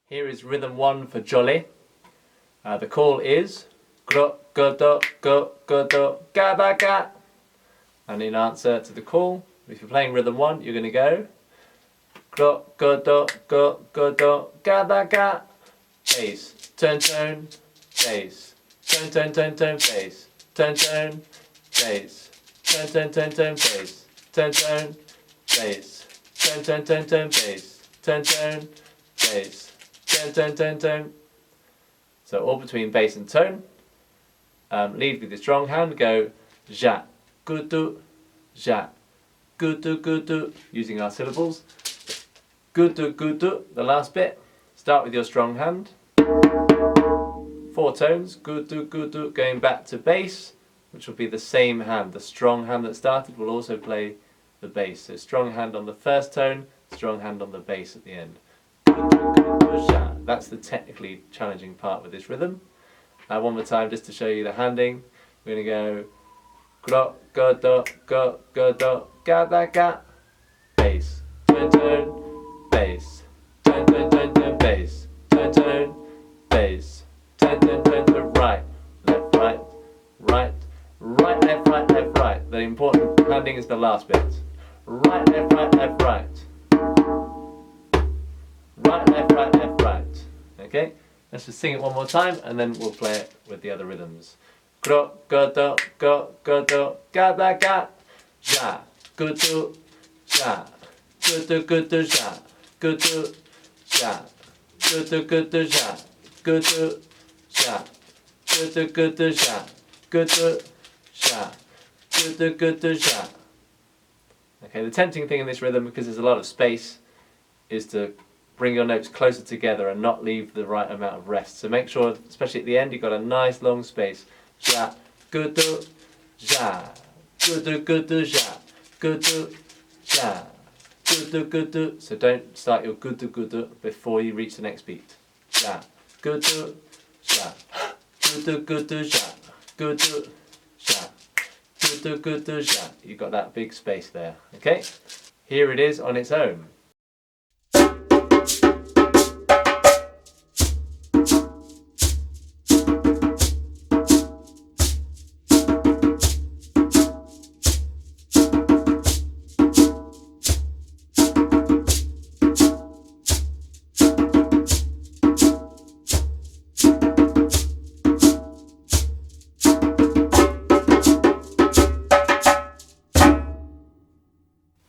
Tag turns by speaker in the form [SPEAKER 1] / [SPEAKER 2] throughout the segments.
[SPEAKER 1] Here is rhythm 1 for Djole. The call is gro go do go go do ga ba ga. And in answer to the call, if you're playing rhythm 1, you're going to go gro go do go go do ga ba ga. Bass, turn tone, bass, turn tone tone tone, bass, turn tone, bass, turn tone tone tone, bass, turn tone, bass, turn tone tone tone, bass, turn tone, bass, turn tone tone tone. So all between bass and tone. Lead with the strong hand. Go ja, gudu, ja, gudu gudu, using our syllables. Gudu gudu, the last bit. Start with your strong hand. 4 tones, gudu gudu, going back to bass, which will be the same hand. The strong hand that started will also play the bass. So strong hand on the first tone, strong hand on the bass at the end. That's the technically challenging part with this rhythm. One more time just to show you the handing. We're going to go gro go do go go do ga da ga. Bass, turn tone, bass, turn tone tone tone, bass, turn tone, bass, turn tone tone tone, right, left, right, right, right, left, right, left, right. The important handing is the last bit. Right, left, right, left, right. Right, left, right, left, right. Okay, let's just sing it one more time and then we'll play it with the other rhythms. Gro go do go go do ga da ga. Ja, gudu, ja, gudu gudu, ja, gudu, ja, gudu gudu, ja, gudu, ja, gudu gudu, ja, gudu, ja, gudu gudu, ja. Okay, the tempting thing in this rhythm, because there's a lot of space, is to bring your notes closer together and not leave the right amount of rest. So make sure, especially at the end, you've got a nice long space. Ja, gudu, ja, gudu gudu, ja, gudu, ja, gudu gudu. So don't start your gudu gudu before you reach the next beat. Ja, gudu, ja, gudu gudu, ja, gudu, ja, gudu gudu, ja. You've got that big space there. Okay? Here it is on its own.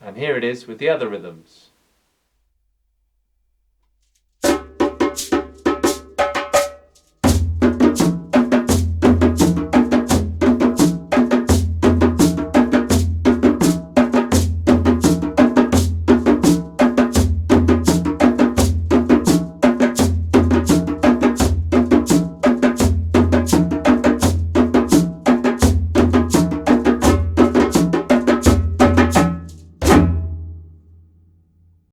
[SPEAKER 1] And here it is with the other rhythms.